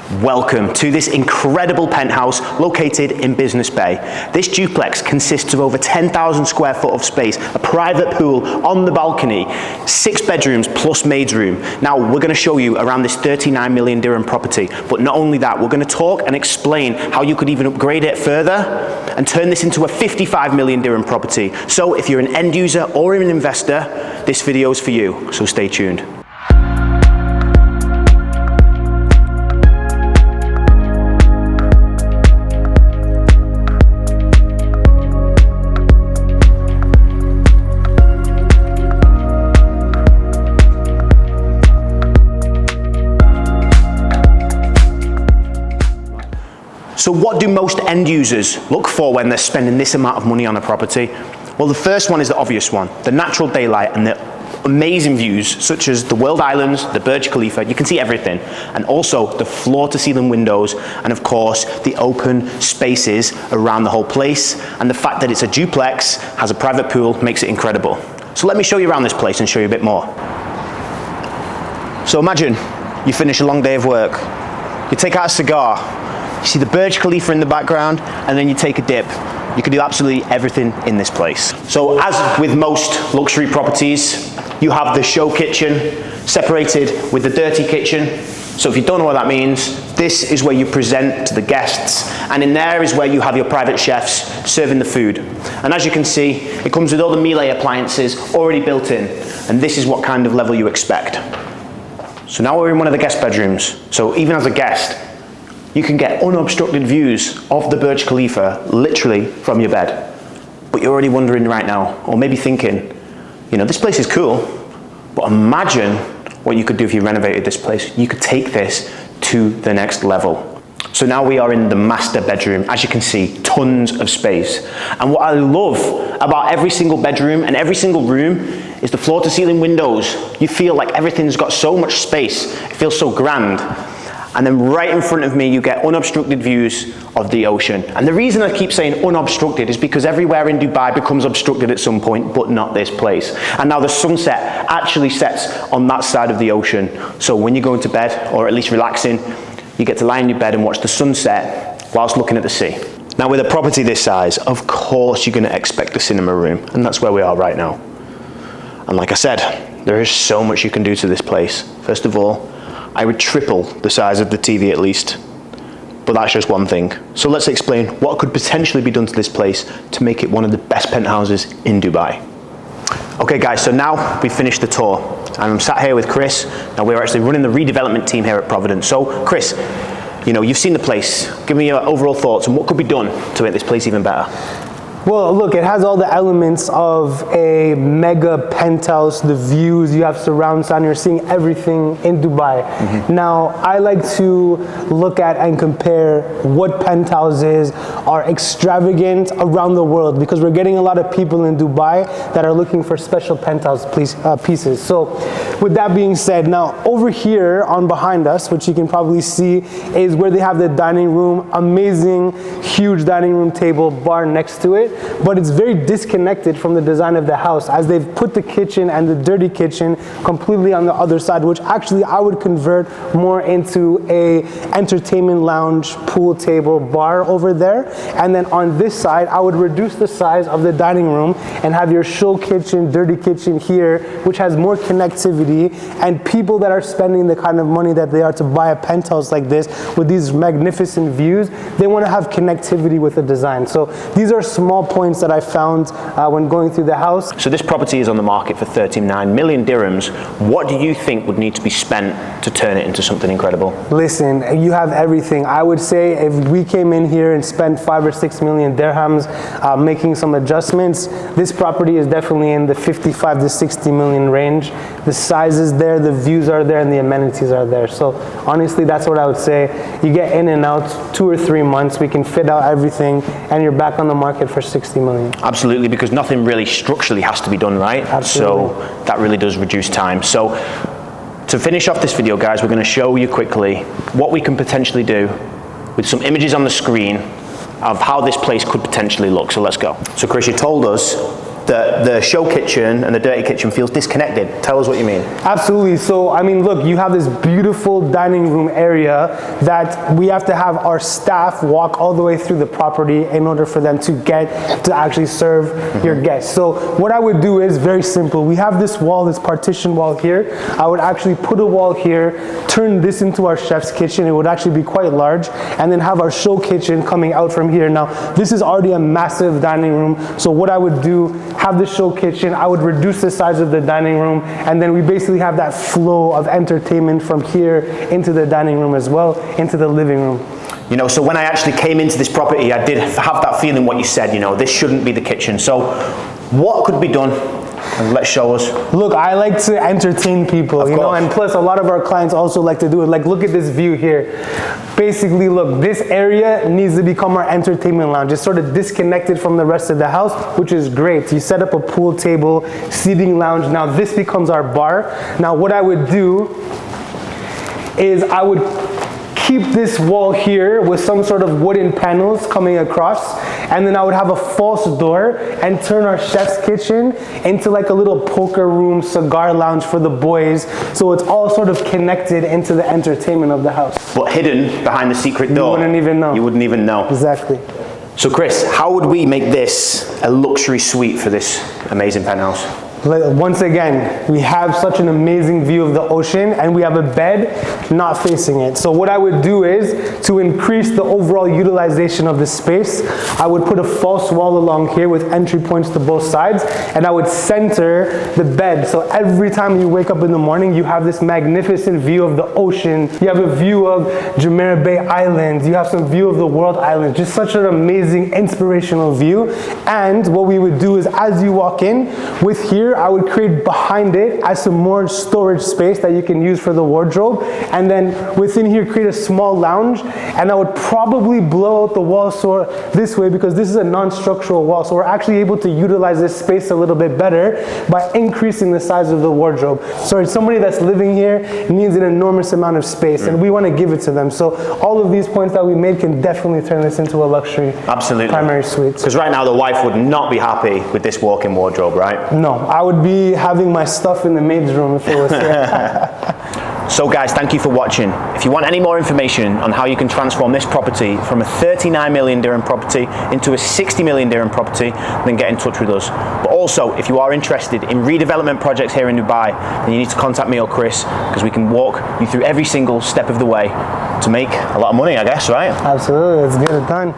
Welcome to this incredible penthouse located in Business Bay. This duplex consists of over 10,000 square foot of space, a private pool on the balcony, 6 bedrooms plus maid's room. Now we're going to show you around this 39 million dirham property, but not only that, we're going to talk and explain how you could even upgrade it further and turn this into a 55 million dirham property. So if you're an end user or an investor, this video is for you, so stay tuned. So what do most end users look for when they're spending this amount of money on a property? Well, the first one is the obvious one, the natural daylight and the amazing views such as the World Islands, the Burj Khalifa, you can see everything, and also the floor-to-ceiling windows, and of course the open spaces around the whole place, and the fact that it's a duplex, has a private pool, makes it incredible. So let me show you around this place and show you a bit more. So imagine you finish a long day of work, you take out a cigar, you see the Burj Khalifa in the background, and then you take a dip. You can do absolutely everything in this place. So as with most luxury properties, you have the show kitchen separated with the dirty kitchen. So if you don't know what that means, this is where you present to the guests, and in there is where you have your private chefs serving the food. And as you can see, it comes with all the Miele appliances already built in, and this is what kind of level you expect. So now we're in one of the guest bedrooms. So even as a guest, you can get unobstructed views of the Burj Khalifa literally from your bed. But you're already wondering right now, or maybe thinking, you know, this place is cool, but imagine what you could do if you renovated this place. You could take this to the next level. So now we are in the master bedroom. As you can see, tons of space. And what I love about every single bedroom and every single room is the floor to ceiling windows. You feel like everything's got so much space. It feels so grand. And then right in front of me, you get unobstructed views of the ocean. And the reason I keep saying unobstructed is because everywhere in Dubai becomes obstructed at some point, but not this place. And now the sunset actually sets on that side of the ocean. So when you're going to bed, or at least relaxing, you get to lie in your bed and watch the sunset whilst looking at the sea. Now with a property this size, of course you're gonna expect a cinema room, and that's where we are right now. And like I said, there is so much you can do to this place. First of all, I would triple the size of the TV at least, but that's just one thing. So let's explain what could potentially be done to this place to make it one of the best penthouses in Dubai. Okay guys, so now we've finished the tour, and I'm sat here with Chris. Now we're actually running the redevelopment team here at Providence. So Chris, you know, you've seen the place. Give me your overall thoughts on what could be done to make this place even better. Well, look, it has all the elements of a mega penthouse, the views, you have surround sound, you're seeing everything in Dubai. Now, I like to look at and compare what penthouses are extravagant around the world, because we're getting a lot of people in Dubai that are looking for special penthouse pieces. So with that being said, now over here on behind us, which you can probably see, is where they have the dining room, amazing, huge dining room table, bar next to it. But it's very disconnected from the design of the house, as they've put the kitchen and the dirty kitchen completely on the other side, which actually I would convert more into a entertainment lounge, pool table, bar over there. And then on this side, I would reduce the size of the dining room and have your show kitchen, dirty kitchen here, which has more connectivity, and people that are spending the kind of money that they are to buy a penthouse like this with these magnificent views, they want to have connectivity with the design. So these are small points that I found when going through the house. So this property is on the market for 39 million dirhams. What do you think would need to be spent to turn it into something incredible? Listen, you have everything. I would say if we came in here and spent 5 or 6 million dirhams making some adjustments, this property is definitely in the 55 to 60 million range. The size is there, the views are there, and the amenities are there. So honestly, that's what I would say. You get in and out 2 or 3 months, we can fit out everything, and you're back on the market for 60 million. Absolutely, because nothing really structurally has to be done, right? Absolutely. So that really does reduce time. So to finish off this video, guys, we're going to show you quickly what we can potentially do with some images on the screen of how this place could potentially look. So let's go. So Chris, you told us that the show kitchen and the dirty kitchen feels disconnected. Tell us what you mean. Absolutely. So, I mean, look, you have this beautiful dining room area that we have to have our staff walk all the way through the property in order for them to get to actually serve your guests. So what I would do is very simple. We have this wall, this partition wall here. I would actually put a wall here, turn this into our chef's kitchen. It would actually be quite large, and then have our show kitchen coming out from here. Now, this is already a massive dining room. So what I would do, have the show kitchen, I would reduce the size of the dining room, and then we basically have that flow of entertainment from here into the dining room as well, into the living room. You know, so when I actually came into this property, I did have that feeling what you said, you know, this shouldn't be the kitchen. So what could be done? And let's show us. Look, I like to entertain people, you know, and plus a lot of our clients also like to do it. Like, look at this view here. Basically, look, this area needs to become our entertainment lounge. It's sort of disconnected from the rest of the house, which is great. You set up a pool table, seating lounge. Now this becomes our bar. Now what I would do is I would keep this wall here with some sort of wooden panels coming across, and then I would have a false door and turn our chef's kitchen into like a little poker room, cigar lounge for the boys, so it's all sort of connected into the entertainment of the house. But hidden behind the secret door. You wouldn't even know. You wouldn't even know. Exactly. So Chris, how would we make this a luxury suite for this amazing penthouse? Once again, we have such an amazing view of the ocean, and we have a bed not facing it. So what I would do is, to increase the overall utilization of the space, I would put a false wall along here with entry points to both sides, and I would center the bed. So every time you wake up in the morning, you have this magnificent view of the ocean. You have a view of Jumeirah Bay Island. You have some view of the World Island. Just such an amazing, inspirational view. And what we would do is, as you walk in, with here, I would create behind it as some more storage space that you can use for the wardrobe, and then within here create a small lounge, and I would probably blow out the wall so this way, because this is a non-structural wall, so we're actually able to utilize this space a little bit better by increasing the size of the wardrobe. So somebody that's living here needs an enormous amount of space, and we want to give it to them. So all of these points that we made can definitely turn this into a luxury primary suite. Because right now the wife would not be happy with this walk-in wardrobe, right? No, I would be having my stuff in the maid's room if it was here. So guys, thank you for watching. If you want any more information on how you can transform this property from a 39 million dirham property into a 60 million dirham property, then get in touch with us. But also, if you are interested in redevelopment projects here in Dubai, then you need to contact me or Chris, because we can walk you through every single step of the way to make a lot of money, I guess, right? Absolutely, let's get it done.